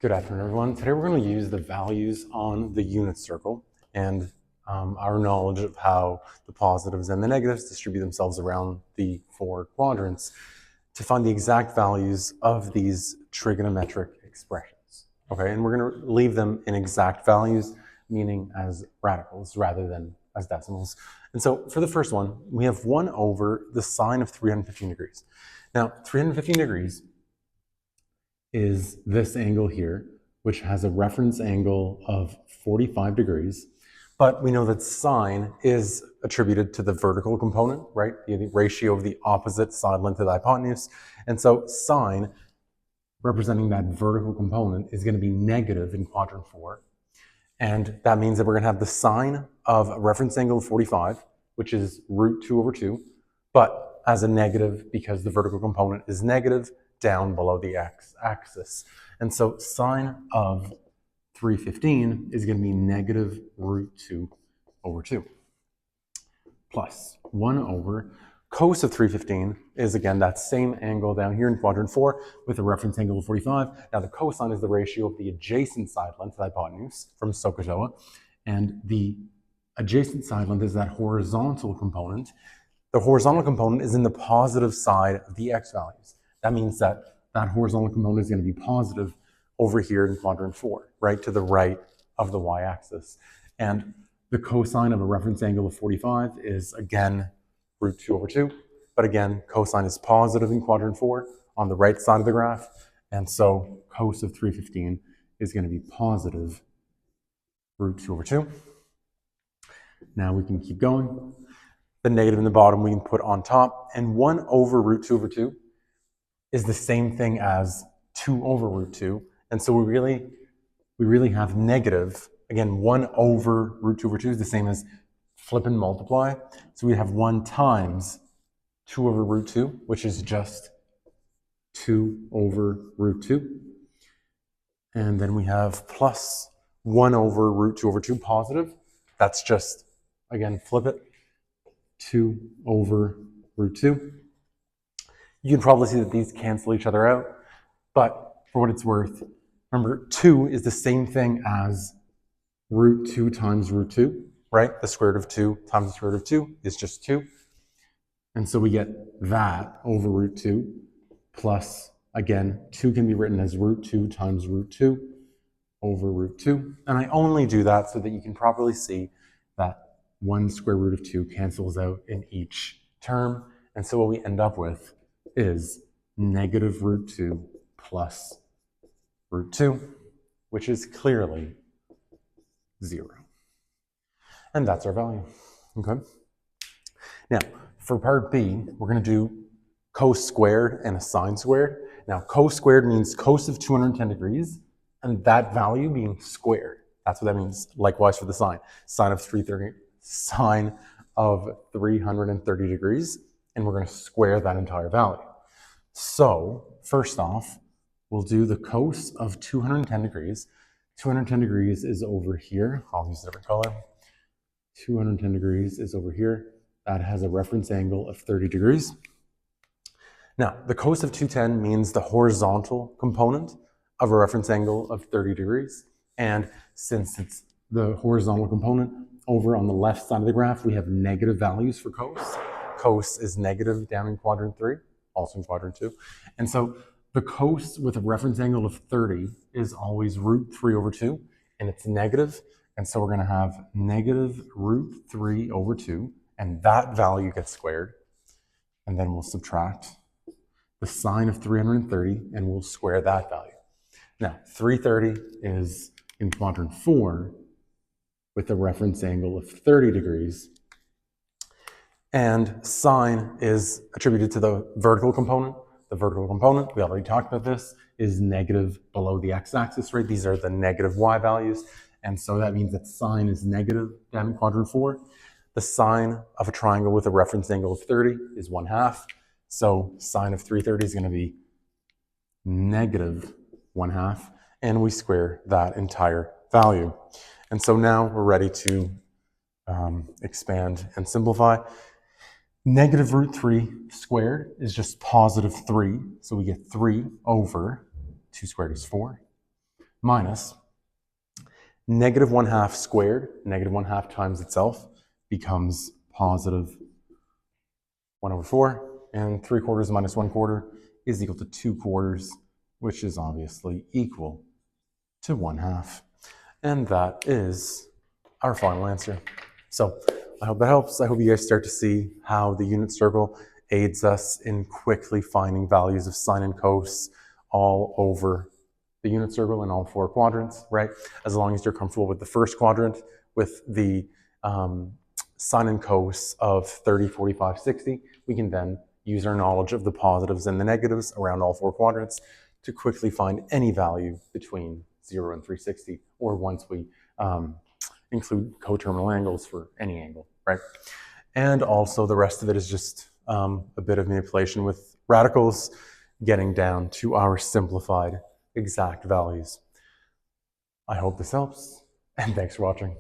Good afternoon, everyone. Today we're going to use the values on the unit circle and our knowledge of how the positives and the negatives distribute themselves around the four quadrants to find the exact values of these trigonometric expressions. Okay, and we're going to leave them in exact values, meaning as radicals rather than as decimals. And so for the first one, we have 1 over the sine of 315 degrees. Now, 315 degrees is this angle here, which has a reference angle of 45 degrees. But we know that sine is attributed to the vertical component, right? The ratio of the opposite side length of the hypotenuse. And so sine, representing that vertical component, is going to be negative in quadrant 4. And that means that we're going to have the sine of a reference angle of 45, which is root 2 over 2, but as a negative because the vertical component is negative down below the x-axis. And so sine of 315 is going to be negative root 2 over 2 plus 1 over cos of 315 is, again, that same angle down here in quadrant 4 with a reference angle of 45. Now, the cosine is the ratio of the adjacent side length of the hypotenuse from SOHCAHTOA, and the adjacent side length is that horizontal component. The horizontal component is in the positive side of the x values. That means that that horizontal component is going to be positive over here in quadrant 4, right to the right of the y-axis. And the cosine of a reference angle of 45 is, again, root 2 over 2. But again, cosine is positive in quadrant 4 on the right side of the graph. And so cos of 315 is going to be positive root 2 over 2. Now we can keep going. The negative in the bottom we can put on top. And 1 over root 2 over 2 is the same thing as 2 over root 2. And so we really have negative, again, 1 over root 2 over 2 is the same as flip and multiply. So we have 1 times 2 over root 2, which is just 2 over root 2. And then we have plus 1 over root 2 over 2 positive. That's just, again, flip it, 2 over root 2. You can probably see that these cancel each other out, but for what it's worth, remember 2 is the same thing as root 2 times root 2, right? The square root of 2 times the square root of 2 is just 2. And so we get that over root 2 plus, again, 2 can be written as root 2 times root 2 over root 2. And I only do that so that you can properly see that 1 square root of 2 cancels out in each term. And so what we end up with is negative root 2 plus root 2, which is clearly 0. And that's our value. Okay. Now, for part B, we're going to do cos squared and a sine squared. Now, cos squared means cos of 210 degrees, and that value being squared. That's what that means. Likewise for the sine. Sine of 330 degrees, and we're going to square that entire value. So, first off, we'll do the cos of 210 degrees. 210 degrees is over here. I'll use a different color. 210 degrees is over here. That has a reference angle of 30 degrees. Now, the cos of 210 means the horizontal component of a reference angle of 30 degrees. And since it's the horizontal component, over on the left side of the graph, we have negative values for cos. Cos is negative down in quadrant 3, also in quadrant 2. And so the cos with a reference angle of 30 is always root 3 over 2, and it's negative. And so we're going to have negative root 3 over 2, and that value gets squared. And then we'll subtract the sine of 330, and we'll square that value. Now, 330 is in quadrant 4 with a reference angle of 30 degrees. And sine is attributed to the vertical component. The vertical component, we already talked about this, is negative below the x-axis, right? These are the negative y values. And so that means that sine is negative down in quadrant 4. The sine of a triangle with a reference angle of 30 is 1/2. So sine of 330 is going to be negative 1/2. And we square that entire value. And so now we're ready to expand and simplify. Negative root 3 squared is just positive 3. So we get 3 over 2 squared is 4. minus negative 1/2 squared, negative 1/2 times itself becomes positive 1/4, and 3/4 minus 1/4 is equal to 2/4, which is obviously equal to 1/2. And that is our final answer. So I hope that helps. I hope you guys start to see how the unit circle aids us in quickly finding values of sine and cos all over the unit circle in all 4 quadrants, right? As long as you're comfortable with the first quadrant, with the sine and cos of 30, 45, 60, we can then use our knowledge of the positives and the negatives around all 4 quadrants to quickly find any value between 0 and 360, or once we include coterminal angles for any angle, right? And also the rest of it is just a bit of manipulation with radicals, getting down to our simplified exact values. I hope this helps, and thanks for watching.